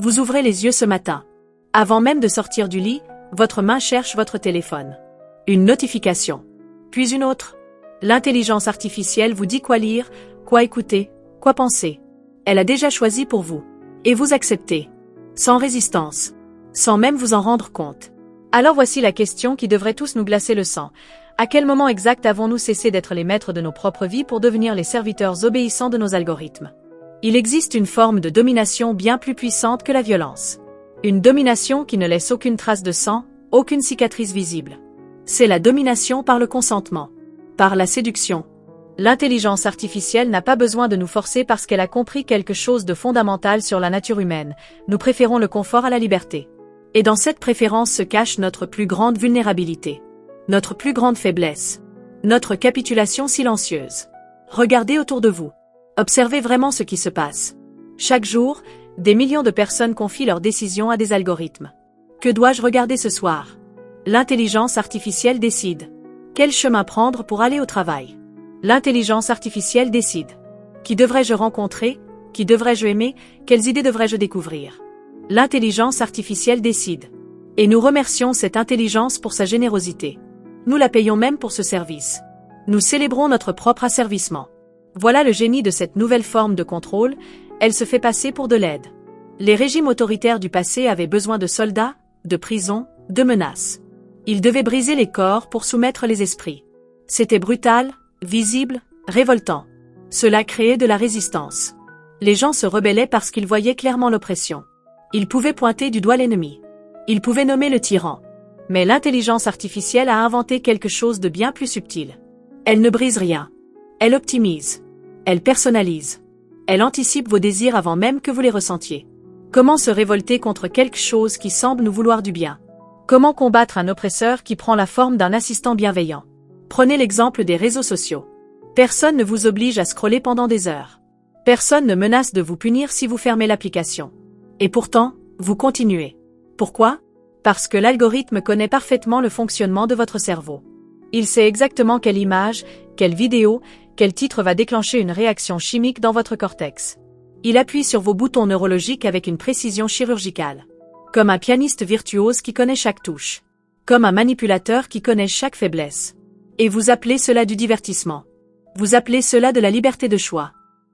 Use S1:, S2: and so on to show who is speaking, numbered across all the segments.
S1: Vous ouvrez les yeux ce matin. Avant même de sortir du lit, votre main cherche votre téléphone. Une notification. Puis une autre. L'intelligence artificielle vous dit quoi lire, quoi écouter, quoi penser. Elle a déjà choisi pour vous. Et vous acceptez. Sans résistance. Sans même vous en rendre compte. Alors voici la question qui devrait tous nous glacer le sang. À quel moment exact avons-nous cessé d'être les maîtres de nos propres vies pour devenir les serviteurs obéissants de nos algorithmes? Il existe une forme de domination bien plus puissante que la violence. Une domination qui ne laisse aucune trace de sang, aucune cicatrice visible. C'est la domination par le consentement. Par la séduction. L'intelligence artificielle n'a pas besoin de nous forcer parce qu'elle a compris quelque chose de fondamental sur la nature humaine. Nous préférons le confort à la liberté. Et dans cette préférence se cache notre plus grande vulnérabilité. Notre plus grande faiblesse. Notre capitulation silencieuse. Regardez autour de vous. Observez vraiment ce qui se passe. Chaque jour, des millions de personnes confient leurs décisions à des algorithmes. Que dois-je regarder ce soir? L'intelligence artificielle décide. Quel chemin prendre pour aller au travail? L'intelligence artificielle décide. Qui devrais-je rencontrer? Qui devrais-je aimer? Quelles idées devrais-je découvrir? L'intelligence artificielle décide. Et nous remercions cette intelligence pour sa générosité. Nous la payons même pour ce service. Nous célébrons notre propre asservissement. Voilà le génie de cette nouvelle forme de contrôle, elle se fait passer pour de l'aide. Les régimes autoritaires du passé avaient besoin de soldats, de prisons, de menaces. Ils devaient briser les corps pour soumettre les esprits. C'était brutal, visible, révoltant. Cela créait de la résistance. Les gens se rebellaient parce qu'ils voyaient clairement l'oppression. Ils pouvaient pointer du doigt l'ennemi. Ils pouvaient nommer le tyran. Mais l'intelligence artificielle a inventé quelque chose de bien plus subtil. Elle ne brise rien. Elle optimise. Elle personnalise. Elle anticipe vos désirs avant même que vous les ressentiez. Comment se révolter contre quelque chose qui semble nous vouloir du bien? Comment combattre un oppresseur qui prend la forme d'un assistant bienveillant? Prenez l'exemple des réseaux sociaux. Personne ne vous oblige à scroller pendant des heures. Personne ne menace de vous punir si vous fermez l'application. Et pourtant, vous continuez. Pourquoi? Parce que l'algorithme connaît parfaitement le fonctionnement de votre cerveau. Il sait exactement quelle image, quelle vidéo, quel titre va déclencher une réaction chimique dans votre cortex. Il appuie sur vos boutons neurologiques avec une précision chirurgicale. Comme un pianiste virtuose qui connaît chaque touche. Comme un manipulateur qui connaît chaque faiblesse. Et vous appelez cela du divertissement. Vous appelez cela de la liberté de choix.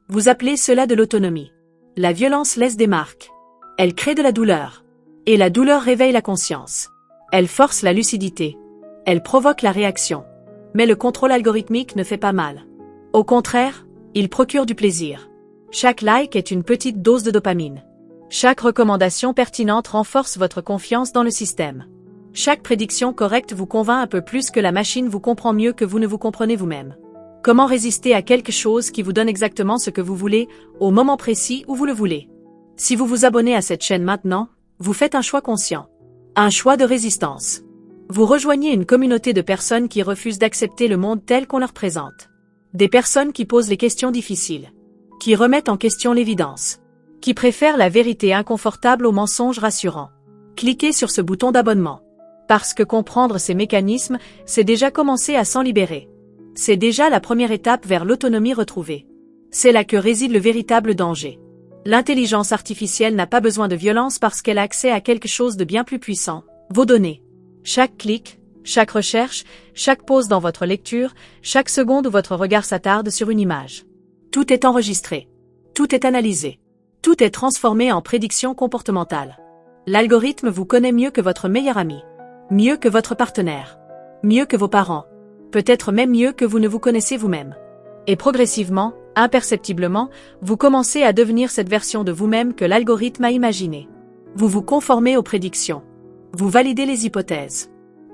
S1: Vous appelez cela de l'autonomie. La violence laisse des marques. Elle crée de la douleur. Et la douleur réveille la conscience. Elle force la lucidité. Elle provoque la réaction. Mais le contrôle algorithmique ne fait pas mal. Au contraire, il procure du plaisir. Chaque like est une petite dose de dopamine. Chaque recommandation pertinente renforce votre confiance dans le système. Chaque prédiction correcte vous convainc un peu plus que la machine vous comprend mieux que vous ne vous comprenez vous-même. Comment résister à quelque chose qui vous donne exactement ce que vous voulez, au moment précis où vous le voulez? Si vous vous abonnez à cette chaîne maintenant, vous faites un choix conscient. Un choix de résistance. Vous rejoignez une communauté de personnes qui refusent d'accepter le monde tel qu'on leur présente. Des personnes qui posent les questions difficiles. Qui remettent en question l'évidence. Qui préfèrent la vérité inconfortable aux mensonges rassurants. Cliquez sur ce bouton d'abonnement. Parce que comprendre ces mécanismes, c'est déjà commencer à s'en libérer. C'est déjà la première étape vers l'autonomie retrouvée. C'est là que réside le véritable danger. L'intelligence artificielle n'a pas besoin de violence parce qu'elle a accès à quelque chose de bien plus puissant, vos données. Chaque clic, chaque recherche, chaque pause dans votre lecture, chaque seconde où votre regard s'attarde sur une image. Tout est enregistré. Tout est analysé. Tout est transformé en prédiction comportementale. L'algorithme vous connaît mieux que votre meilleur ami. Mieux que votre partenaire. Mieux que vos parents. Peut-être même mieux que vous ne vous connaissez vous-même. Et progressivement, imperceptiblement, vous commencez à devenir cette version de vous-même que l'algorithme a imaginée. Vous vous conformez aux prédictions. Vous validez les hypothèses.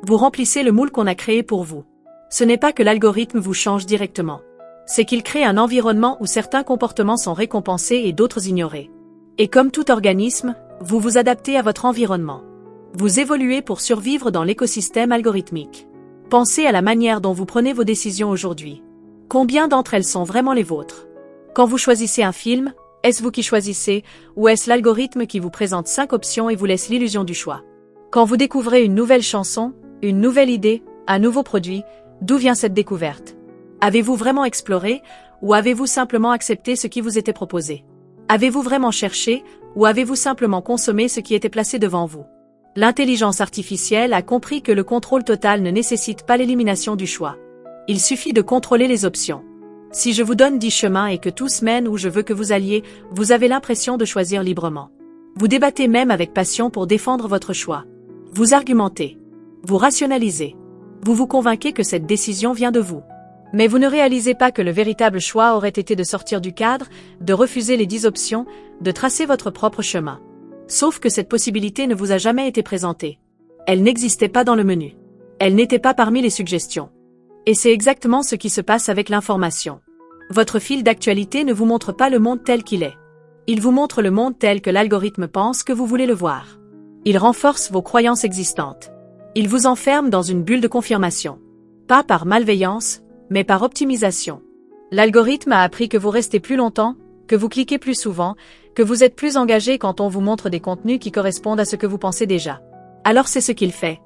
S1: Vous remplissez le moule qu'on a créé pour vous. Ce n'est pas que l'algorithme vous change directement. C'est qu'il crée un environnement où certains comportements sont récompensés et d'autres ignorés. Et comme tout organisme, vous vous adaptez à votre environnement. Vous évoluez pour survivre dans l'écosystème algorithmique. Pensez à la manière dont vous prenez vos décisions aujourd'hui. Combien d'entre elles sont vraiment les vôtres? Quand vous choisissez un film, est-ce vous qui choisissez, ou est-ce l'algorithme qui vous présente 5 options et vous laisse l'illusion du choix? Quand vous découvrez une nouvelle chanson, une nouvelle idée, un nouveau produit, d'où vient cette découverte? Avez-vous vraiment exploré, ou avez-vous simplement accepté ce qui vous était proposé? Avez-vous vraiment cherché, Ou avez-vous simplement consommé ce qui était placé devant vous? L'intelligence artificielle a compris que le contrôle total ne nécessite pas l'élimination du choix. Il suffit de contrôler les options. Si je vous donne 10 chemins et que tous mènent où je veux que vous alliez, vous avez l'impression de choisir librement. Vous débattez même avec passion pour défendre votre choix. Vous argumentez. Vous rationalisez. Vous vous convainquez que cette décision vient de vous. Mais vous ne réalisez pas que le véritable choix aurait été de sortir du cadre, de refuser les 10 options, de tracer votre propre chemin. Sauf que cette possibilité ne vous a jamais été présentée. Elle n'existait pas dans le menu. Elle n'était pas parmi les suggestions. Et c'est exactement ce qui se passe avec l'information. Votre fil d'actualité ne vous montre pas le monde tel qu'il est. Il vous montre le monde tel que l'algorithme pense que vous voulez le voir. Il renforce vos croyances existantes. Il vous enferme dans une bulle de confirmation. Pas par malveillance, mais par optimisation. L'algorithme a appris que vous restez plus longtemps, que vous cliquez plus souvent, que vous êtes plus engagé quand on vous montre des contenus qui correspondent à ce que vous pensez déjà. Alors c'est ce qu'il fait.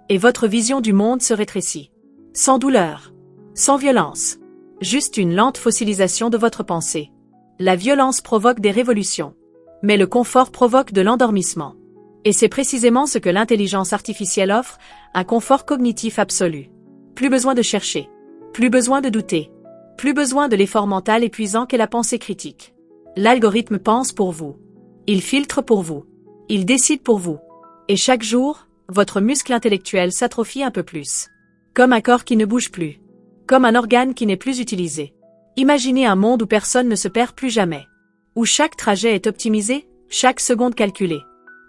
S1: Et votre vision du monde se rétrécit. Sans douleur. Sans violence. Juste une lente fossilisation de votre pensée. La violence provoque des révolutions. Mais le confort provoque de l'endormissement. Et c'est précisément ce que l'intelligence artificielle offre, un confort cognitif absolu. Plus besoin de chercher. Plus besoin de douter. Plus besoin de l'effort mental épuisant qu'est la pensée critique. L'algorithme pense pour vous. Il filtre pour vous. Il décide pour vous. Et chaque jour, votre muscle intellectuel s'atrophie un peu plus. Comme un corps qui ne bouge plus. Comme un organe qui n'est plus utilisé. Imaginez un monde où personne ne se perd plus jamais. Où chaque trajet est optimisé, chaque seconde calculée.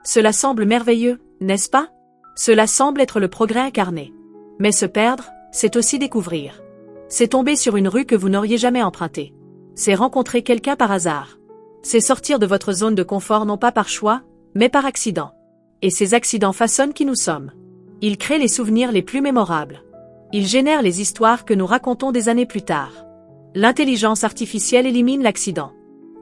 S1: Cela semble merveilleux, n'est-ce pas? Cela semble être le progrès incarné. Mais se perdre, c'est aussi découvrir. C'est tomber sur une rue que vous n'auriez jamais empruntée. C'est rencontrer quelqu'un par hasard. C'est sortir de votre zone de confort non pas par choix, mais par accident. Et ces accidents façonnent qui nous sommes. Ils créent les souvenirs les plus mémorables. Ils génèrent les histoires que nous racontons des années plus tard. L'intelligence artificielle élimine l'accident.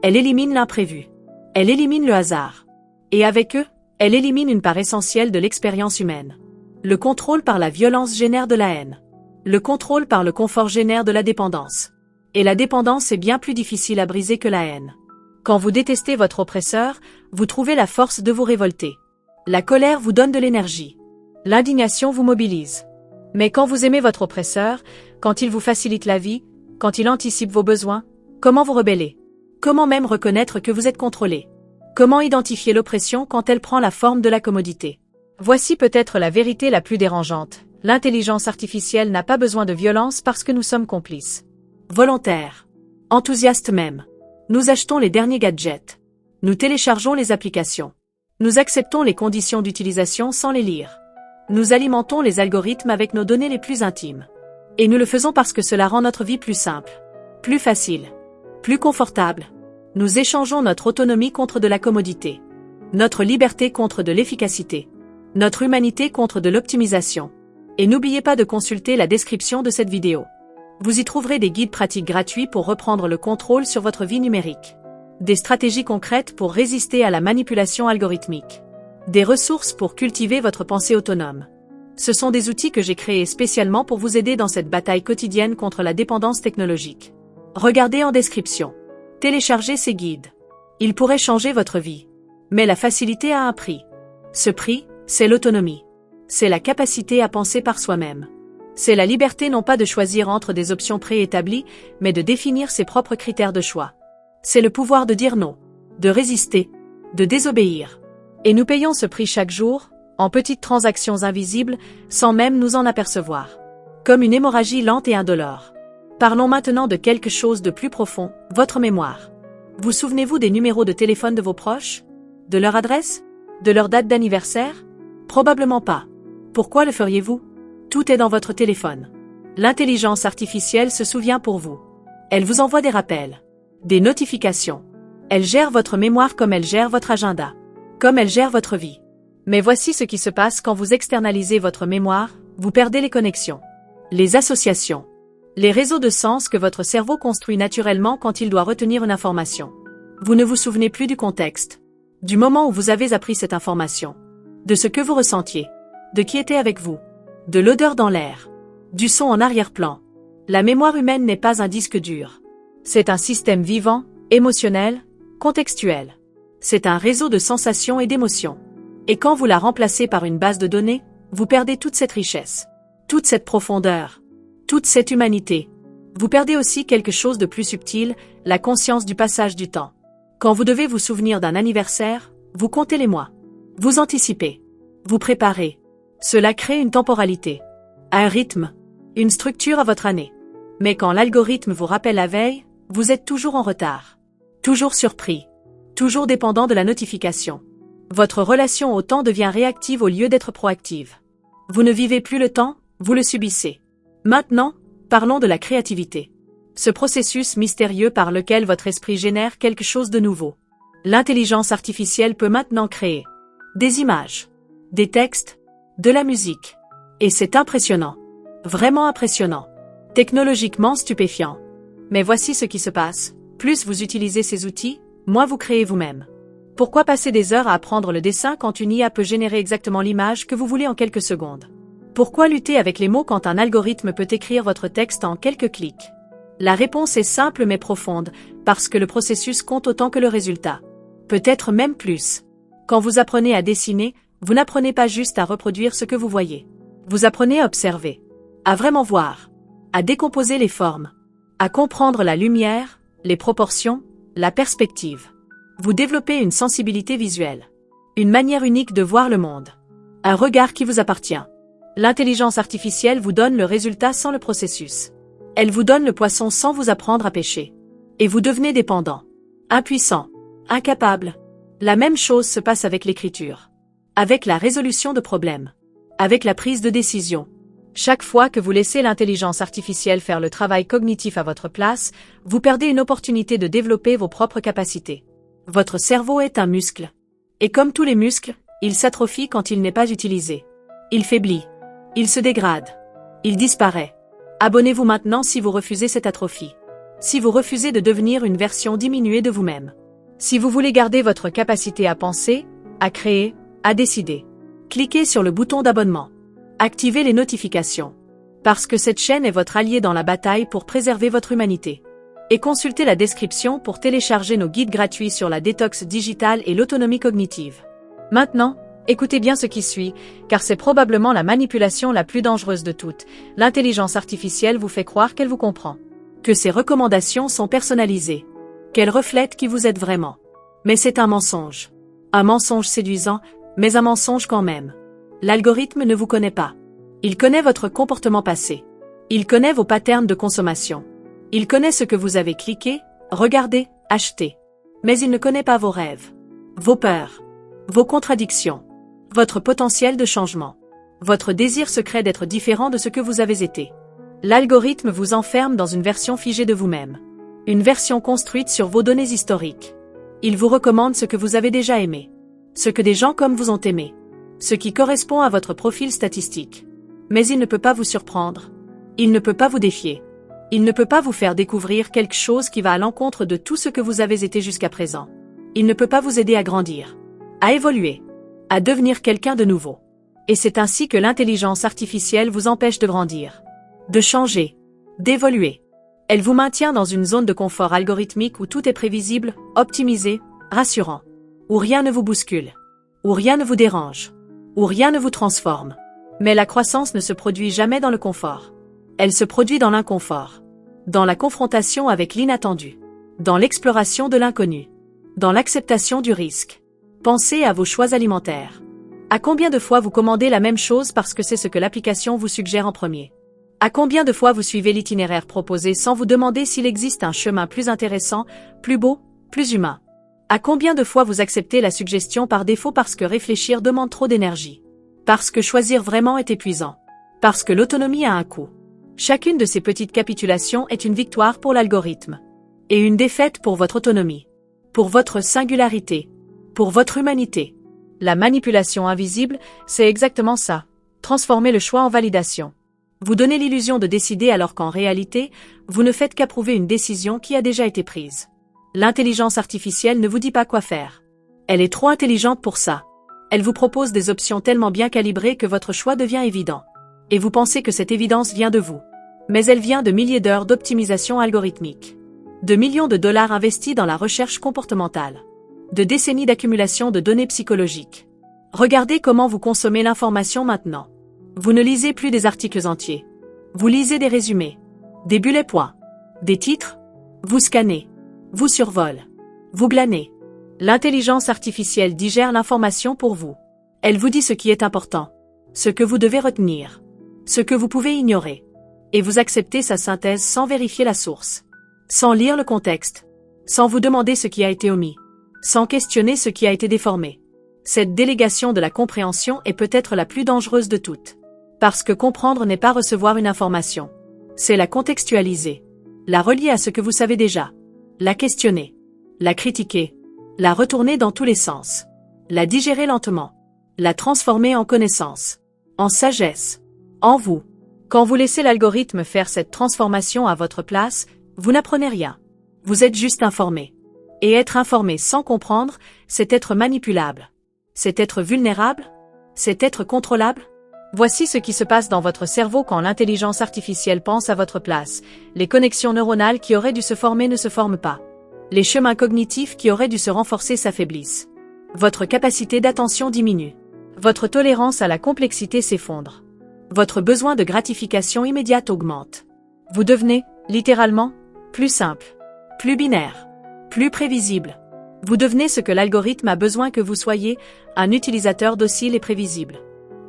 S1: Elle élimine l'imprévu. Elle élimine le hasard. Et avec eux, elle élimine une part essentielle de l'expérience humaine. Le contrôle par la violence génère de la haine. Le contrôle par le confort génère de la dépendance. Et la dépendance est bien plus difficile à briser que la haine. Quand vous détestez votre oppresseur, vous trouvez la force de vous révolter. La colère vous donne de l'énergie. L'indignation vous mobilise. Mais quand vous aimez votre oppresseur, quand il vous facilite la vie, quand il anticipe vos besoins, comment vous rebeller? Comment même reconnaître que vous êtes contrôlé? Comment identifier l'oppression quand elle prend la forme de la commodité? Voici peut-être la vérité la plus dérangeante. L'intelligence artificielle n'a pas besoin de violence parce que nous sommes complices. Volontaires. Enthousiastes même. Nous achetons les derniers gadgets. Nous téléchargeons les applications. Nous acceptons les conditions d'utilisation sans les lire. Nous alimentons les algorithmes avec nos données les plus intimes. Et nous le faisons parce que cela rend notre vie plus simple, plus facile, plus confortable. Nous échangeons notre autonomie contre de la commodité. Notre liberté contre de l'efficacité. Notre humanité contre de l'optimisation. Et n'oubliez pas de consulter la description de cette vidéo. Vous y trouverez des guides pratiques gratuits pour reprendre le contrôle sur votre vie numérique. Des stratégies concrètes pour résister à la manipulation algorithmique. Des ressources pour cultiver votre pensée autonome. Ce sont des outils que j'ai créés spécialement pour vous aider dans cette bataille quotidienne contre la dépendance technologique. Regardez en description. Téléchargez ces guides. Ils pourraient changer votre vie. Mais la facilité a un prix. Ce prix, c'est l'autonomie. C'est la capacité à penser par soi-même. C'est la liberté non pas de choisir entre des options préétablies, mais de définir ses propres critères de choix. C'est le pouvoir de dire non, de résister, de désobéir. Et nous payons ce prix chaque jour, en petites transactions invisibles, sans même nous en apercevoir. Comme une hémorragie lente et indolore. Parlons maintenant de quelque chose de plus profond, votre mémoire. Vous souvenez-vous des numéros de téléphone de vos proches? De leur adresse? De leur date d'anniversaire? Probablement pas. Pourquoi le feriez-vous? Tout est dans votre téléphone. L'intelligence artificielle se souvient pour vous. Elle vous envoie des rappels, des notifications. Elle gère votre mémoire comme elle gère votre agenda, comme elle gère votre vie. Mais voici ce qui se passe quand vous externalisez votre mémoire, vous perdez les connexions, les associations, les réseaux de sens que votre cerveau construit naturellement quand il doit retenir une information. Vous ne vous souvenez plus du contexte, du moment où vous avez appris cette information, de ce que vous ressentiez, de qui était avec vous, de l'odeur dans l'air, du son en arrière-plan. La mémoire humaine n'est pas un disque dur. C'est un système vivant, émotionnel, contextuel. C'est un réseau de sensations et d'émotions. Et quand vous la remplacez par une base de données, vous perdez toute cette richesse, toute cette profondeur, toute cette humanité. Vous perdez aussi quelque chose de plus subtil, la conscience du passage du temps. Quand vous devez vous souvenir d'un anniversaire, vous comptez les mois. Vous anticipez. Vous préparez. Cela crée une temporalité, un rythme, une structure à votre année. Mais quand l'algorithme vous rappelle la veille, vous êtes toujours en retard. Toujours surpris. Toujours dépendant de la notification. Votre relation au temps devient réactive au lieu d'être proactive. Vous ne vivez plus le temps, vous le subissez. Maintenant, parlons de la créativité. Ce processus mystérieux par lequel votre esprit génère quelque chose de nouveau. L'intelligence artificielle peut maintenant créer des images, des textes, de la musique. Et c'est impressionnant. Vraiment impressionnant. Technologiquement stupéfiant. Mais voici ce qui se passe. Plus vous utilisez ces outils, moins vous créez vous-même. Pourquoi passer des heures à apprendre le dessin quand une IA peut générer exactement l'image que vous voulez en quelques secondes? Pourquoi lutter avec les mots quand un algorithme peut écrire votre texte en quelques clics? La réponse est simple mais profonde, parce que le processus compte autant que le résultat. Peut-être même plus. Quand vous apprenez à dessiner, vous n'apprenez pas juste à reproduire ce que vous voyez. Vous apprenez à observer, à vraiment voir, à décomposer les formes, à comprendre la lumière, les proportions, la perspective. Vous développez une sensibilité visuelle, une manière unique de voir le monde, un regard qui vous appartient. L'intelligence artificielle vous donne le résultat sans le processus. Elle vous donne le poisson sans vous apprendre à pêcher. Et vous devenez dépendant, impuissant, incapable. La même chose se passe avec l'écriture, avec la résolution de problèmes, avec la prise de décision. Chaque fois que vous laissez l'intelligence artificielle faire le travail cognitif à votre place, vous perdez une opportunité de développer vos propres capacités. Votre cerveau est un muscle. Et comme tous les muscles, il s'atrophie quand il n'est pas utilisé. Il faiblit. Il se dégrade. Il disparaît. Abonnez-vous maintenant si vous refusez cette atrophie. Si vous refusez de devenir une version diminuée de vous-même. Si vous voulez garder votre capacité à penser, à créer, à décider. Cliquez sur le bouton d'abonnement. Activez les notifications. Parce que cette chaîne est votre allié dans la bataille pour préserver votre humanité. Et consultez la description pour télécharger nos guides gratuits sur la détox digitale et l'autonomie cognitive. Maintenant, écoutez bien ce qui suit, car c'est probablement la manipulation la plus dangereuse de toutes. L'intelligence artificielle vous fait croire qu'elle vous comprend. Que ses recommandations sont personnalisées. Qu'elle reflète qui vous êtes vraiment. Mais c'est un mensonge. Un mensonge séduisant, mais un mensonge quand même. L'algorithme ne vous connaît pas. Il connaît votre comportement passé. Il connaît vos patterns de consommation. Il connaît ce que vous avez cliqué, regardé, acheté. Mais il ne connaît pas vos rêves, vos peurs, vos contradictions, votre potentiel de changement, votre désir secret d'être différent de ce que vous avez été. L'algorithme vous enferme dans une version figée de vous-même. Une version construite sur vos données historiques. Il vous recommande ce que vous avez déjà aimé. Ce que des gens comme vous ont aimé. Ce qui correspond à votre profil statistique. Mais il ne peut pas vous surprendre. Il ne peut pas vous défier. Il ne peut pas vous faire découvrir quelque chose qui va à l'encontre de tout ce que vous avez été jusqu'à présent. Il ne peut pas vous aider à grandir, à évoluer, à devenir quelqu'un de nouveau. Et c'est ainsi que l'intelligence artificielle vous empêche de grandir, de changer, d'évoluer. Elle vous maintient dans une zone de confort algorithmique où tout est prévisible, optimisé, rassurant, où rien ne vous bouscule, où rien ne vous dérange, où rien ne vous transforme. Mais la croissance ne se produit jamais dans le confort. Elle se produit dans l'inconfort, dans la confrontation avec l'inattendu, dans l'exploration de l'inconnu, dans l'acceptation du risque. Pensez à vos choix alimentaires. À combien de fois vous commandez la même chose parce que c'est ce que l'application vous suggère en premier? À combien de fois vous suivez l'itinéraire proposé sans vous demander s'il existe un chemin plus intéressant, plus beau, plus humain? À combien de fois vous acceptez la suggestion par défaut parce que réfléchir demande trop d'énergie? Parce que choisir vraiment est épuisant? Parce que l'autonomie a un coût? Chacune de ces petites capitulations est une victoire pour l'algorithme. Et une défaite pour votre autonomie. Pour votre singularité. Pour votre humanité. La manipulation invisible, c'est exactement ça. Transformer le choix en validation. Vous donnez l'illusion de décider alors qu'en réalité, vous ne faites qu'approuver une décision qui a déjà été prise. L'intelligence artificielle ne vous dit pas quoi faire. Elle est trop intelligente pour ça. Elle vous propose des options tellement bien calibrées que votre choix devient évident. Et vous pensez que cette évidence vient de vous. Mais elle vient de milliers d'heures d'optimisation algorithmique. De millions de dollars investis dans la recherche comportementale. de décennies d'accumulation de données psychologiques. Regardez comment vous consommez l'information maintenant. Vous ne lisez plus des articles entiers. Vous lisez des résumés, des bullet points, des titres. Vous scannez, vous survolez, vous glanez. L'intelligence artificielle digère l'information pour vous. Elle vous dit ce qui est important, ce que vous devez retenir, ce que vous pouvez ignorer. Et vous acceptez sa synthèse sans vérifier la source, sans lire le contexte, sans vous demander ce qui a été omis, sans questionner ce qui a été déformé. Cette délégation de la compréhension est peut-être la plus dangereuse de toutes. Parce que comprendre n'est pas recevoir une information. C'est la contextualiser, la relier à ce que vous savez déjà, la questionner, la critiquer, la retourner dans tous les sens, la digérer lentement, la transformer en connaissance, en sagesse, en vous. Quand vous laissez l'algorithme faire cette transformation à votre place, vous n'apprenez rien. Vous êtes juste informé. Et être informé sans comprendre, c'est être manipulable. C'est être vulnérable. C'est être contrôlable. Voici ce qui se passe dans votre cerveau quand l'intelligence artificielle pense à votre place. Les connexions neuronales qui auraient dû se former ne se forment pas. Les chemins cognitifs qui auraient dû se renforcer s'affaiblissent. Votre capacité d'attention diminue. Votre tolérance à la complexité s'effondre. Votre besoin de gratification immédiate augmente. Vous devenez, littéralement, plus simple, plus binaire, plus prévisible. Vous devenez ce que l'algorithme a besoin que vous soyez, un utilisateur docile et prévisible.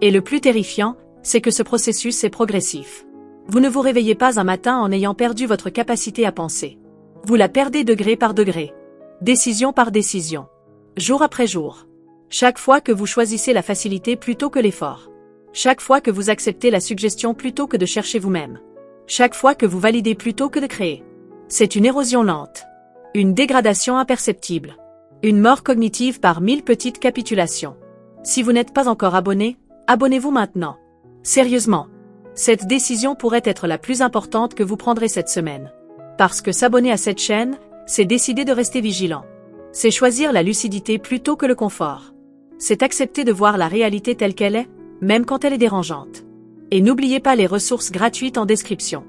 S1: Et le plus terrifiant, c'est que ce processus est progressif. Vous ne vous réveillez pas un matin en ayant perdu votre capacité à penser. Vous la perdez degré par degré, décision par décision, jour après jour. Chaque fois que vous choisissez la facilité plutôt que l'effort. Chaque fois que vous acceptez la suggestion plutôt que de chercher vous-même. Chaque fois que vous validez plutôt que de créer. C'est une érosion lente. Une dégradation imperceptible. Une mort cognitive par 1000 petites capitulations. Si vous n'êtes pas encore abonné, abonnez-vous maintenant. Sérieusement. Cette décision pourrait être la plus importante que vous prendrez cette semaine. Parce que s'abonner à cette chaîne, c'est décider de rester vigilant. C'est choisir la lucidité plutôt que le confort. C'est accepter de voir la réalité telle qu'elle est, même quand elle est dérangeante. Et n'oubliez pas les ressources gratuites en description.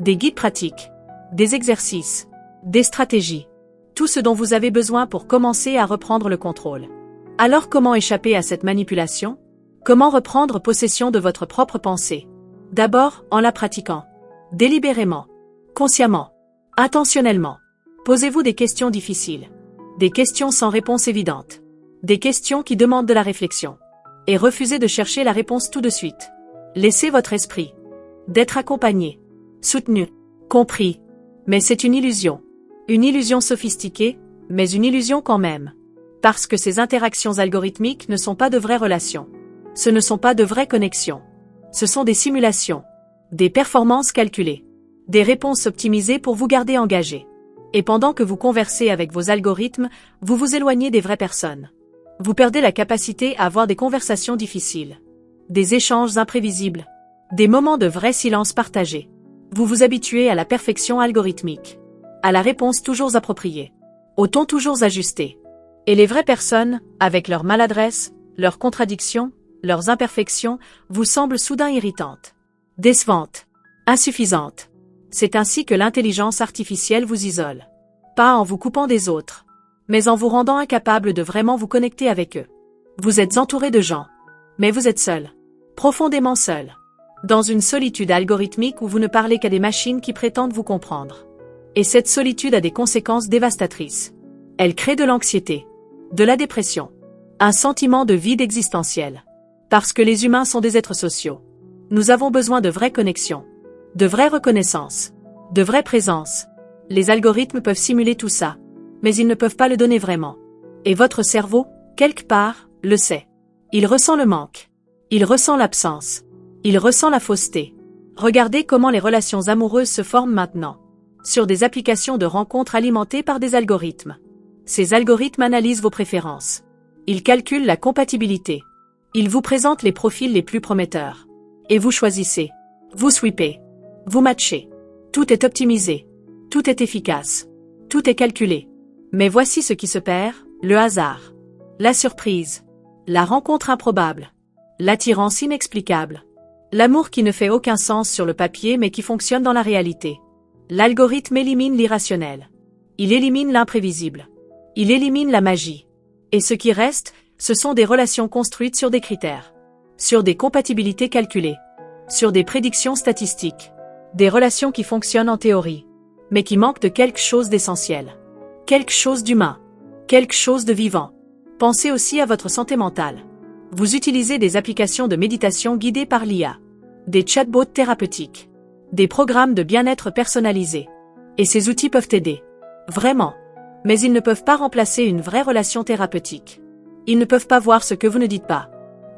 S1: Des guides pratiques, des exercices, des stratégies. Tout ce dont vous avez besoin pour commencer à reprendre le contrôle. Alors comment échapper à cette manipulation? Comment reprendre possession de votre propre pensée? D'abord, en la pratiquant. Délibérément. Consciemment. Intentionnellement. Posez-vous des questions difficiles. Des questions sans réponse évidente. Des questions qui demandent de la réflexion. Et refusez de chercher la réponse tout de suite. Laissez votre esprit. D'être accompagné. Soutenu. Compris. Mais c'est une illusion. Une illusion sophistiquée, mais une illusion quand même. Parce que ces interactions algorithmiques ne sont pas de vraies relations. Ce ne sont pas de vraies connexions. Ce sont des simulations. Des performances calculées. Des réponses optimisées pour vous garder engagé. Et pendant que vous conversez avec vos algorithmes, vous vous éloignez des vraies personnes. Vous perdez la capacité à avoir des conversations difficiles. Des échanges imprévisibles. Des moments de vrai silence partagé. Vous vous habituez à la perfection algorithmique. À la réponse toujours appropriée. Au ton toujours ajusté. Et les vraies personnes, avec leurs maladresses, leurs contradictions, leurs imperfections, vous semblent soudain irritantes. Décevantes. Insuffisantes. C'est ainsi que l'intelligence artificielle vous isole. Pas en vous coupant des autres, mais en vous rendant incapable de vraiment vous connecter avec eux. Vous êtes entouré de gens, mais vous êtes seul. Profondément seul. Dans une solitude algorithmique où vous ne parlez qu'à des machines qui prétendent vous comprendre. Et cette solitude a des conséquences dévastatrices. Elle crée de l'anxiété, de la dépression, un sentiment de vide existentiel. Parce que les humains sont des êtres sociaux. Nous avons besoin de vraies connexions. De vraie reconnaissance, de vraie présence. Les algorithmes peuvent simuler tout ça, mais ils ne peuvent pas le donner vraiment. Et votre cerveau, quelque part, le sait. Il ressent le manque. Il ressent l'absence. Il ressent la fausseté. Regardez comment les relations amoureuses se forment maintenant. Sur des applications de rencontres alimentées par des algorithmes. Ces algorithmes analysent vos préférences. Ils calculent la compatibilité. Ils vous présentent les profils les plus prometteurs. Et vous choisissez. Vous sweepez. Vous matchez. Tout est optimisé. Tout est efficace. Tout est calculé. Mais voici ce qui se perd, le hasard. La surprise. La rencontre improbable. L'attirance inexplicable. L'amour qui ne fait aucun sens sur le papier mais qui fonctionne dans la réalité. L'algorithme élimine l'irrationnel. Il élimine l'imprévisible. Il élimine la magie. Et ce qui reste, ce sont des relations construites sur des critères, sur des compatibilités calculées, sur des prédictions statistiques, des relations qui fonctionnent en théorie, mais qui manquent de quelque chose d'essentiel, quelque chose d'humain, quelque chose de vivant. Pensez aussi à votre santé mentale. Vous utilisez des applications de méditation guidées par l'IA, des chatbots thérapeutiques, des programmes de bien-être personnalisés. Et ces outils peuvent aider. Vraiment. Mais ils ne peuvent pas remplacer une vraie relation thérapeutique. Ils ne peuvent pas voir ce que vous ne dites pas.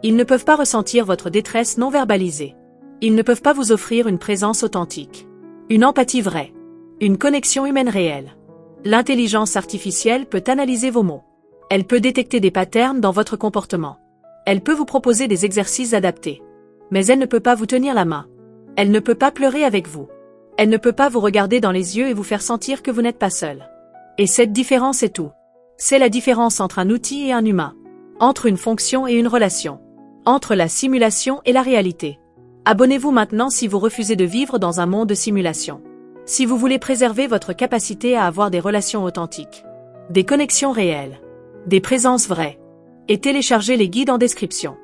S1: Ils ne peuvent pas ressentir votre détresse non verbalisée. Ils ne peuvent pas vous offrir une présence authentique, une empathie vraie, une connexion humaine réelle. L'intelligence artificielle peut analyser vos mots. Elle peut détecter des patterns dans votre comportement. Elle peut vous proposer des exercices adaptés. Mais elle ne peut pas vous tenir la main. Elle ne peut pas pleurer avec vous. Elle ne peut pas vous regarder dans les yeux et vous faire sentir que vous n'êtes pas seul. Et cette différence est tout. C'est la différence entre un outil et un humain. Entre une fonction et une relation. Entre la simulation et la réalité. Abonnez-vous maintenant si vous refusez de vivre dans un monde de simulation. Si vous voulez préserver votre capacité à avoir des relations authentiques. Des connexions réelles. Des présences vraies. Et téléchargez les guides en description.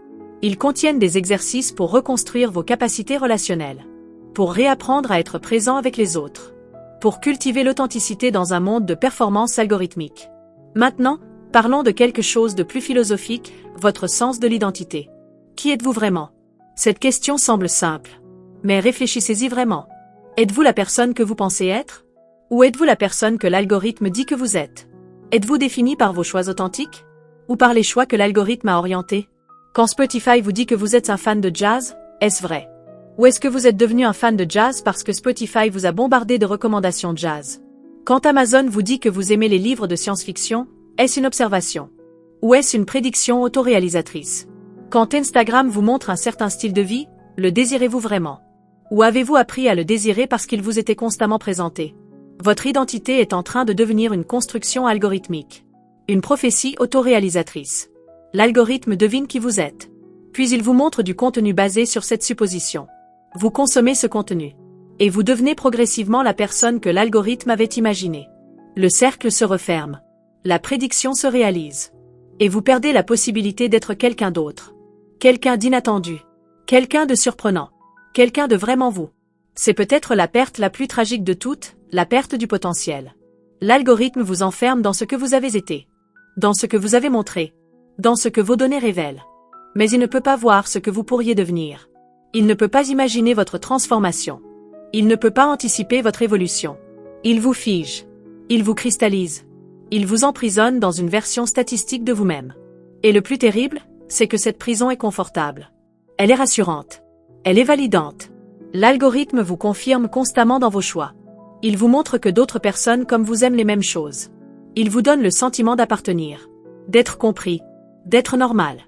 S1: Ils contiennent des exercices pour reconstruire vos capacités relationnelles. Pour réapprendre à être présent avec les autres. Pour cultiver l'authenticité dans un monde de performance algorithmique. Maintenant, parlons de quelque chose de plus philosophique, votre sens de l'identité. Qui êtes-vous vraiment? Cette question semble simple. Mais réfléchissez-y vraiment. Êtes-vous la personne que vous pensez être? Ou êtes-vous la personne que l'algorithme dit que vous êtes? Êtes-vous défini par vos choix authentiques? Ou par les choix que l'algorithme a orientés? Quand Spotify vous dit que vous êtes un fan de jazz, est-ce vrai? Ou est-ce que vous êtes devenu un fan de jazz parce que Spotify vous a bombardé de recommandations de jazz? Quand Amazon vous dit que vous aimez les livres de science-fiction, est-ce une observation? Ou est-ce une prédiction autoréalisatrice? Quand Instagram vous montre un certain style de vie, le désirez-vous vraiment? Ou avez-vous appris à le désirer parce qu'il vous était constamment présenté? Votre identité est en train de devenir une construction algorithmique. Une prophétie autoréalisatrice. L'algorithme devine qui vous êtes. Puis il vous montre du contenu basé sur cette supposition. Vous consommez ce contenu. Et vous devenez progressivement la personne que l'algorithme avait imaginée. Le cercle se referme. La prédiction se réalise. Et vous perdez la possibilité d'être quelqu'un d'autre. Quelqu'un d'inattendu. Quelqu'un de surprenant. Quelqu'un de vraiment vous. C'est peut-être la perte la plus tragique de toutes, la perte du potentiel. L'algorithme vous enferme dans ce que vous avez été. Dans ce que vous avez montré. Dans ce que vos données révèlent. Mais il ne peut pas voir ce que vous pourriez devenir. Il ne peut pas imaginer votre transformation. Il ne peut pas anticiper votre évolution. Il vous fige. Il vous cristallise. Il vous emprisonne dans une version statistique de vous-même. Et le plus terrible, c'est que cette prison est confortable. Elle est rassurante. Elle est validante. L'algorithme vous confirme constamment dans vos choix. Il vous montre que d'autres personnes comme vous aiment les mêmes choses. Il vous donne le sentiment d'appartenir. D'être compris. D'être normal.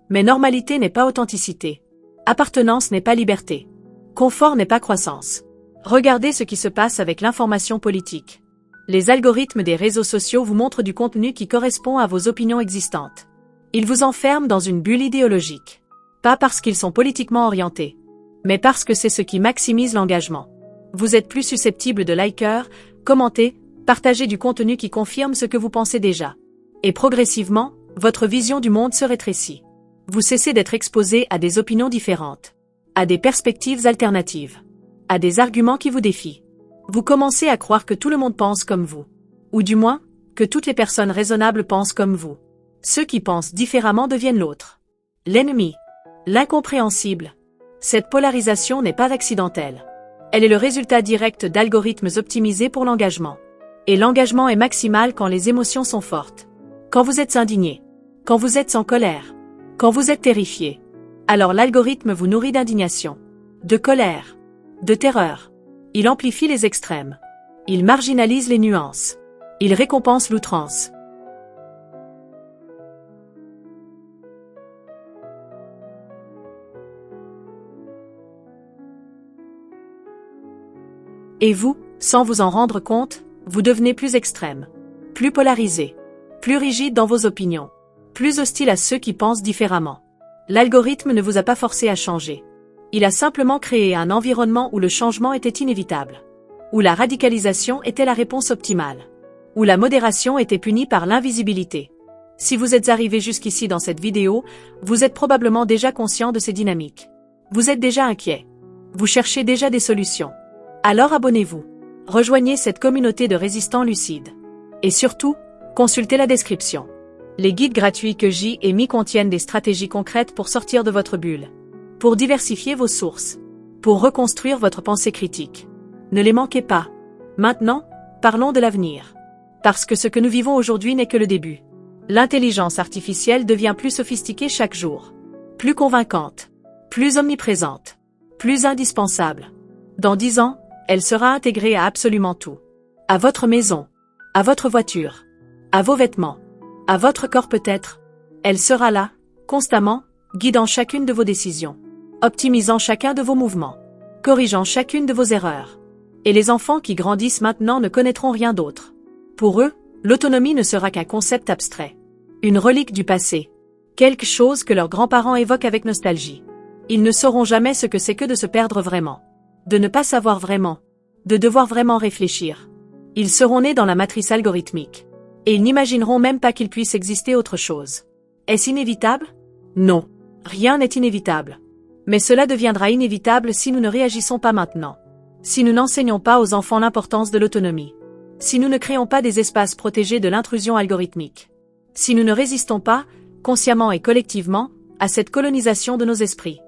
S1: Mais normalité n'est pas authenticité. Appartenance n'est pas liberté. Confort n'est pas croissance. Regardez ce qui se passe avec l'information politique. Les algorithmes des réseaux sociaux vous montrent du contenu qui correspond à vos opinions existantes. Ils vous enferment dans une bulle idéologique. Pas parce qu'ils sont politiquement orientés, mais parce que c'est ce qui maximise l'engagement. Vous êtes plus susceptible de liker, commenter, partager du contenu qui confirme ce que vous pensez déjà. Et progressivement, votre vision du monde se rétrécit. Vous cessez d'être exposé à des opinions différentes, à des perspectives alternatives, à des arguments qui vous défient. Vous commencez à croire que tout le monde pense comme vous. Ou du moins, que toutes les personnes raisonnables pensent comme vous. Ceux qui pensent différemment deviennent l'autre. L'ennemi. L'incompréhensible. Cette polarisation n'est pas accidentelle. Elle est le résultat direct d'algorithmes optimisés pour l'engagement. Et l'engagement est maximal quand les émotions sont fortes. Quand vous êtes indigné. Quand vous êtes en colère. Quand vous êtes terrifié. Alors l'algorithme vous nourrit d'indignation. De colère. De terreur. Il amplifie les extrêmes. Il marginalise les nuances. Il récompense l'outrance. Et vous, sans vous en rendre compte, vous devenez plus extrême, plus polarisé, plus rigide dans vos opinions, plus hostile à ceux qui pensent différemment. L'algorithme ne vous a pas forcé à changer. Il a simplement créé un environnement où le changement était inévitable, où la radicalisation était la réponse optimale, où la modération était punie par l'invisibilité. Si vous êtes arrivé jusqu'ici dans cette vidéo, vous êtes probablement déjà conscient de ces dynamiques. Vous êtes déjà inquiet. Vous cherchez déjà des solutions. Alors abonnez-vous. Rejoignez cette communauté de résistants lucides. Et surtout, consultez la description. Les guides gratuits que j'y ai mis contiennent des stratégies concrètes pour sortir de votre bulle. Pour diversifier vos sources. Pour reconstruire votre pensée critique. Ne les manquez pas. Maintenant, parlons de l'avenir. Parce que ce que nous vivons aujourd'hui n'est que le début. L'intelligence artificielle devient plus sophistiquée chaque jour. Plus convaincante. Plus omniprésente. Plus indispensable. Dans 10 ans, elle sera intégrée à absolument tout. À votre maison. À votre voiture. À vos vêtements. À votre corps peut-être. Elle sera là, constamment, guidant chacune de vos décisions. Optimisant chacun de vos mouvements. Corrigeant chacune de vos erreurs. Et les enfants qui grandissent maintenant ne connaîtront rien d'autre. Pour eux, l'autonomie ne sera qu'un concept abstrait. Une relique du passé. Quelque chose que leurs grands-parents évoquent avec nostalgie. Ils ne sauront jamais ce que c'est que de se perdre vraiment. De ne pas savoir vraiment. De devoir vraiment réfléchir. Ils seront nés dans la matrice algorithmique. Et ils n'imagineront même pas qu'il puisse exister autre chose. Est-ce inévitable? Non. Rien n'est inévitable. Mais cela deviendra inévitable si nous ne réagissons pas maintenant. Si nous n'enseignons pas aux enfants l'importance de l'autonomie. Si nous ne créons pas des espaces protégés de l'intrusion algorithmique. Si nous ne résistons pas, consciemment et collectivement, à cette colonisation de nos esprits.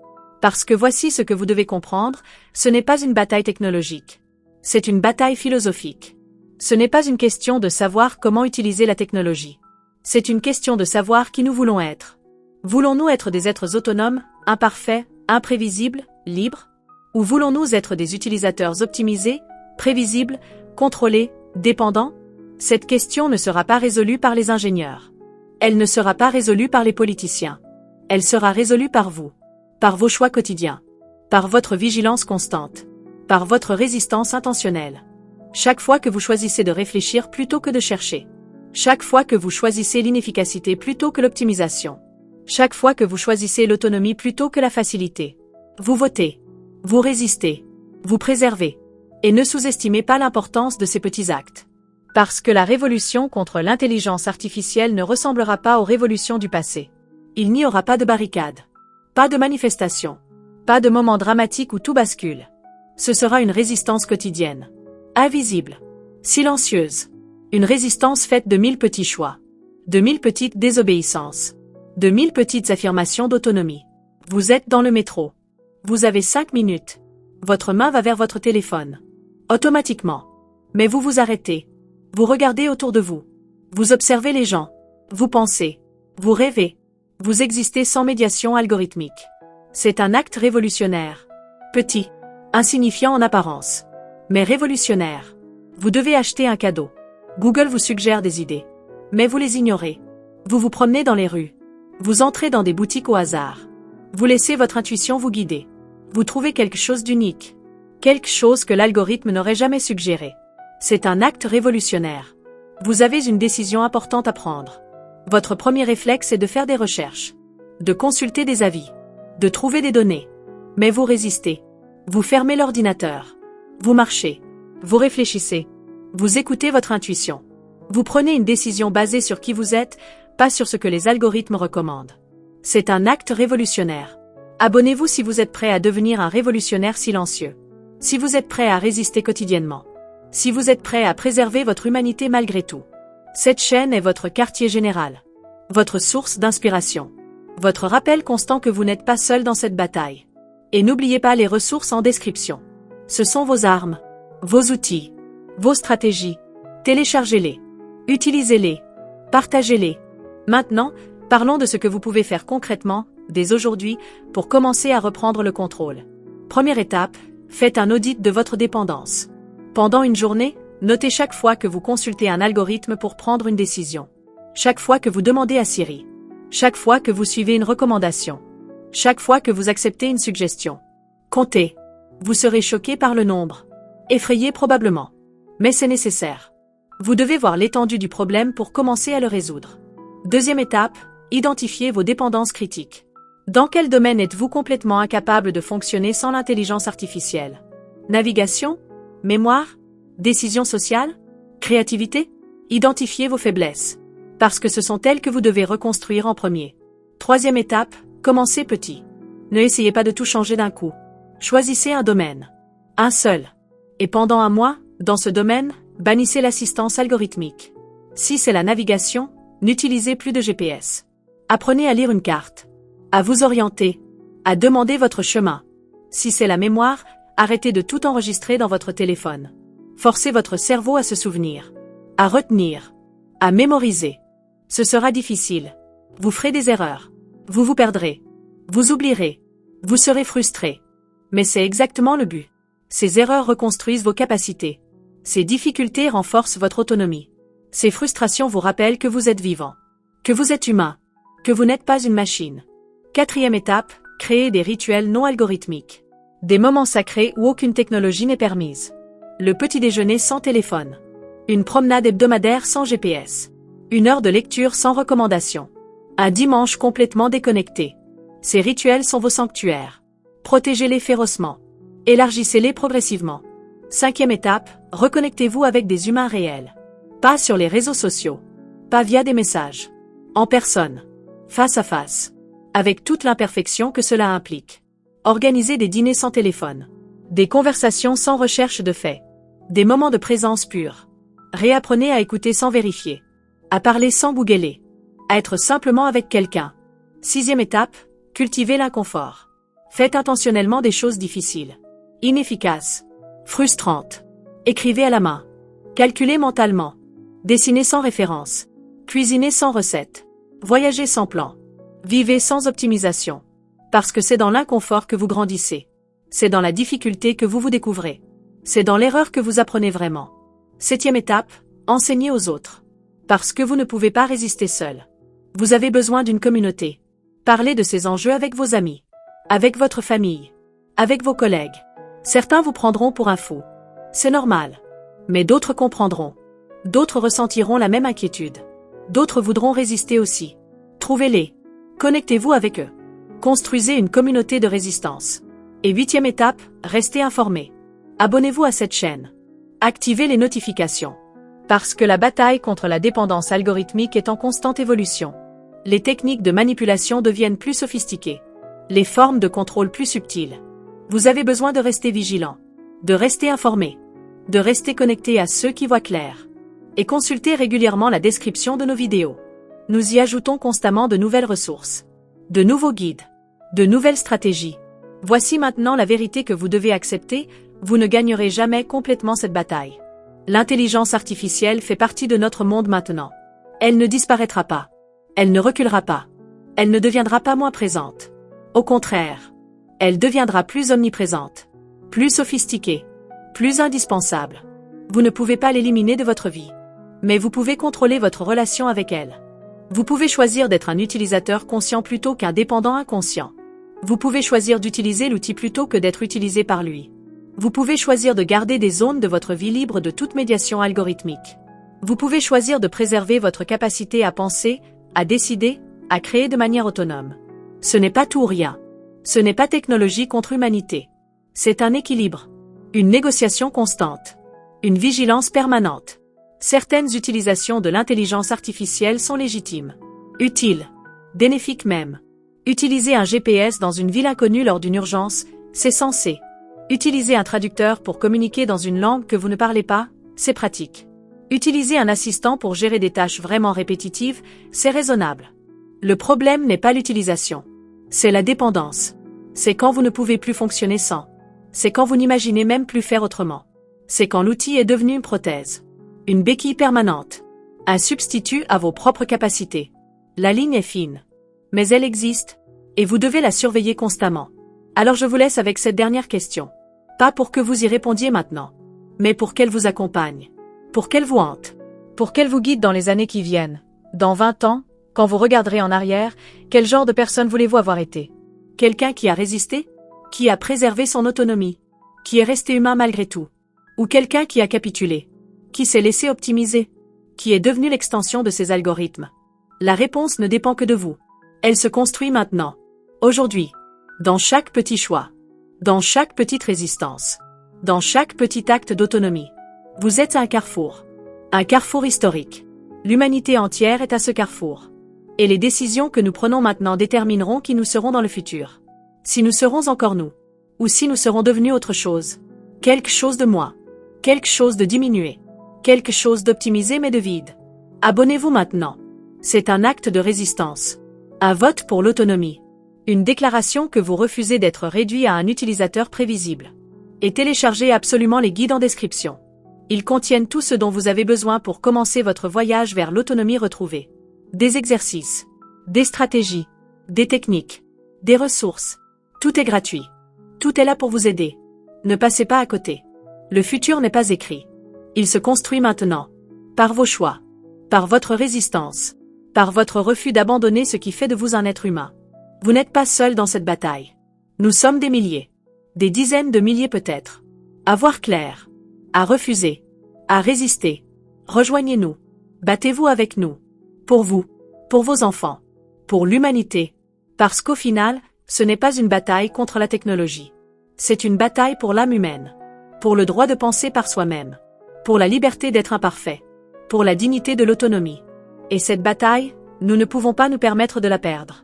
S1: Parce que voici ce que vous devez comprendre, ce n'est pas une bataille technologique. C'est une bataille philosophique. Ce n'est pas une question de savoir comment utiliser la technologie. C'est une question de savoir qui nous voulons être. Voulons-nous être des êtres autonomes, imparfaits, imprévisibles, libres? Ou voulons-nous être des utilisateurs optimisés, prévisibles, contrôlés, dépendants? Cette question ne sera pas résolue par les ingénieurs. Elle ne sera pas résolue par les politiciens. Elle sera résolue par vous. Par vos choix quotidiens. Par votre vigilance constante. Par votre résistance intentionnelle. Chaque fois que vous choisissez de réfléchir plutôt que de chercher. Chaque fois que vous choisissez l'inefficacité plutôt que l'optimisation. Chaque fois que vous choisissez l'autonomie plutôt que la facilité. Vous votez. Vous résistez. Vous préservez. Et ne sous-estimez pas l'importance de ces petits actes. Parce que la révolution contre l'intelligence artificielle ne ressemblera pas aux révolutions du passé. Il n'y aura pas de barricades. Pas de manifestations. Pas de moments dramatiques où tout bascule. Ce sera une résistance quotidienne. Invisible. Silencieuse. Une résistance faite de 1000 petits choix. De 1000 petites désobéissances. De 1000 petites affirmations d'autonomie. Vous êtes dans le métro. Vous avez 5 minutes. Votre main va vers votre téléphone. Automatiquement. Mais vous vous arrêtez. Vous regardez autour de vous. Vous observez les gens. Vous pensez. Vous rêvez. Vous existez sans médiation algorithmique. C'est un acte révolutionnaire. Petit. Insignifiant en apparence. Mais révolutionnaire. Vous devez acheter un cadeau. Google vous suggère des idées. Mais vous les ignorez. Vous vous promenez dans les rues. Vous entrez dans des boutiques au hasard. Vous laissez votre intuition vous guider. Vous trouvez quelque chose d'unique. Quelque chose que l'algorithme n'aurait jamais suggéré. C'est un acte révolutionnaire. Vous avez une décision importante à prendre. Votre premier réflexe est de faire des recherches. De consulter des avis. De trouver des données. Mais vous résistez. Vous fermez l'ordinateur. Vous marchez. Vous réfléchissez. Vous écoutez votre intuition. Vous prenez une décision basée sur qui vous êtes, pas sur ce que les algorithmes recommandent. C'est un acte révolutionnaire. Abonnez-vous si vous êtes prêt à devenir un révolutionnaire silencieux. Si vous êtes prêt à résister quotidiennement. Si vous êtes prêt à préserver votre humanité malgré tout. Cette chaîne est votre quartier général. Votre source d'inspiration. Votre rappel constant que vous n'êtes pas seul dans cette bataille. Et n'oubliez pas les ressources en description. Ce sont vos armes. Vos outils. Vos stratégies. Téléchargez-les. Utilisez-les. Partagez-les. Maintenant, parlons de ce que vous pouvez faire concrètement, dès aujourd'hui, pour commencer à reprendre le contrôle. Première étape, faites un audit de votre dépendance. Pendant une journée, notez chaque fois que vous consultez un algorithme pour prendre une décision. Chaque fois que vous demandez à Siri. Chaque fois que vous suivez une recommandation. Chaque fois que vous acceptez une suggestion. Comptez. Vous serez choqué par le nombre. Effrayé probablement. Mais c'est nécessaire. Vous devez voir l'étendue du problème pour commencer à le résoudre. Deuxième étape, identifiez vos dépendances critiques. Dans quel domaine êtes-vous complètement incapable de fonctionner sans l'intelligence artificielle? Navigation? Mémoire? Décision sociale? Créativité? Identifiez vos faiblesses. Parce que ce sont elles que vous devez reconstruire en premier. Troisième étape, commencez petit. Ne essayez pas de tout changer d'un coup. Choisissez un domaine. Un seul. Et pendant un mois, dans ce domaine, bannissez l'assistance algorithmique. Si c'est la navigation, n'utilisez plus de GPS. Apprenez à lire une carte. À vous orienter. À demander votre chemin. Si c'est la mémoire, arrêtez de tout enregistrer dans votre téléphone. Forcez votre cerveau à se souvenir. À retenir. À mémoriser. Ce sera difficile. Vous ferez des erreurs. Vous vous perdrez. Vous oublierez. Vous serez frustré. Mais c'est exactement le but. Ces erreurs reconstruisent vos capacités. Ces difficultés renforcent votre autonomie. Ces frustrations vous rappellent que vous êtes vivant. Que vous êtes humain. Que vous n'êtes pas une machine. Quatrième étape, créer des rituels non algorithmiques. Des moments sacrés où aucune technologie n'est permise. Le petit déjeuner sans téléphone. Une promenade hebdomadaire sans GPS. Une heure de lecture sans recommandation. Un dimanche complètement déconnecté. Ces rituels sont vos sanctuaires. Protégez-les férocement. Élargissez-les progressivement. Cinquième étape, reconnectez-vous avec des humains réels. Pas sur les réseaux sociaux. Pas via des messages. En personne. Face à face. Avec toute l'imperfection que cela implique. Organisez des dîners sans téléphone. Des conversations sans recherche de faits. Des moments de présence pure. Réapprenez à écouter sans vérifier. À parler sans bougueler. À être simplement avec quelqu'un. Sixième étape, cultivez l'inconfort. Faites intentionnellement des choses difficiles. Inefficaces. Frustrantes. Écrivez à la main. Calculez mentalement. Dessinez sans référence. Cuisinez sans recette. Voyagez sans plan. Vivez sans optimisation. Parce que c'est dans l'inconfort que vous grandissez. C'est dans la difficulté que vous vous découvrez. C'est dans l'erreur que vous apprenez vraiment. Septième étape, enseignez aux autres. Parce que vous ne pouvez pas résister seul. Vous avez besoin d'une communauté. Parlez de ces enjeux avec vos amis. Avec votre famille. Avec vos collègues. Certains vous prendront pour un fou. C'est normal. Mais d'autres comprendront. D'autres ressentiront la même inquiétude. D'autres voudront résister aussi. Trouvez-les. Connectez-vous avec eux. Construisez une communauté de résistance. Et huitième étape, restez informés. Abonnez-vous à cette chaîne. Activez les notifications. Parce que la bataille contre la dépendance algorithmique est en constante évolution. Les techniques de manipulation deviennent plus sophistiquées. Les formes de contrôle plus subtiles. Vous avez besoin de rester vigilant. De rester informé. De rester connecté à ceux qui voient clair. Et consultez régulièrement la description de nos vidéos. Nous y ajoutons constamment de nouvelles ressources. De nouveaux guides. De nouvelles stratégies. Voici maintenant la vérité que vous devez accepter, vous ne gagnerez jamais complètement cette bataille. L'intelligence artificielle fait partie de notre monde maintenant. Elle ne disparaîtra pas. Elle ne reculera pas. Elle ne deviendra pas moins présente. Au contraire. Elle deviendra plus omniprésente. Plus sophistiquée. Plus indispensable. Vous ne pouvez pas l'éliminer de votre vie. Mais vous pouvez contrôler votre relation avec elle. Vous pouvez choisir d'être un utilisateur conscient plutôt qu'un dépendant inconscient. Vous pouvez choisir d'utiliser l'outil plutôt que d'être utilisé par lui. Vous pouvez choisir de garder des zones de votre vie libres de toute médiation algorithmique. Vous pouvez choisir de préserver votre capacité à penser, à décider, à créer de manière autonome. Ce n'est pas tout ou rien. Ce n'est pas technologie contre humanité. C'est un équilibre. Une négociation constante. Une vigilance permanente. Certaines utilisations de l'intelligence artificielle sont légitimes. Utiles. Bénéfiques même. Utiliser un GPS dans une ville inconnue lors d'une urgence, c'est censé. Utiliser un traducteur pour communiquer dans une langue que vous ne parlez pas, c'est pratique. Utiliser un assistant pour gérer des tâches vraiment répétitives, c'est raisonnable. Le problème n'est pas l'utilisation. C'est la dépendance. C'est quand vous ne pouvez plus fonctionner sans. C'est quand vous n'imaginez même plus faire autrement. C'est quand l'outil est devenu une prothèse. Une béquille permanente. Un substitut à vos propres capacités. La ligne est fine. Mais elle existe. Et vous devez la surveiller constamment. Alors je vous laisse avec cette dernière question. Pas pour que vous y répondiez maintenant. Mais pour qu'elle vous accompagne. Pour qu'elle vous hante. Pour qu'elle vous guide dans les années qui viennent. Dans 20 ans, quand vous regarderez en arrière, quel genre de personne voulez-vous avoir été? Quelqu'un qui a résisté? Qui a préservé son autonomie? Qui est resté humain malgré tout? Ou quelqu'un qui a capitulé? Qui s'est laissé optimiser? Qui est devenu l'extension de ces algorithmes? La réponse ne dépend que de vous. Elle se construit maintenant. Aujourd'hui. Dans chaque petit choix. Dans chaque petite résistance. Dans chaque petit acte d'autonomie. Vous êtes à un carrefour. Un carrefour historique. L'humanité entière est à ce carrefour. Et les décisions que nous prenons maintenant détermineront qui nous serons dans le futur. Si nous serons encore nous. Ou si nous serons devenus autre chose. Quelque chose de moi. Quelque chose de diminué. Quelque chose d'optimisé mais de vide. Abonnez-vous maintenant. C'est un acte de résistance. Un vote pour l'autonomie. Une déclaration que vous refusez d'être réduit à un utilisateur prévisible. Et téléchargez absolument les guides en description. Ils contiennent tout ce dont vous avez besoin pour commencer votre voyage vers l'autonomie retrouvée. Des exercices, des stratégies, des techniques, des ressources. Tout est gratuit. Tout est là pour vous aider. Ne passez pas à côté. Le futur n'est pas écrit. Il se construit maintenant. Par vos choix. Par votre résistance. Par votre refus d'abandonner ce qui fait de vous un être humain. Vous n'êtes pas seul dans cette bataille. Nous sommes des milliers. Des dizaines de milliers peut-être. À voir clair. À refuser. À résister. Rejoignez-nous. Battez-vous avec nous. Pour vous. Pour vos enfants. Pour l'humanité. Parce qu'au final, ce n'est pas une bataille contre la technologie. C'est une bataille pour l'âme humaine. Pour le droit de penser par soi-même. Pour la liberté d'être imparfait. Pour la dignité de l'autonomie. Et cette bataille, nous ne pouvons pas nous permettre de la perdre.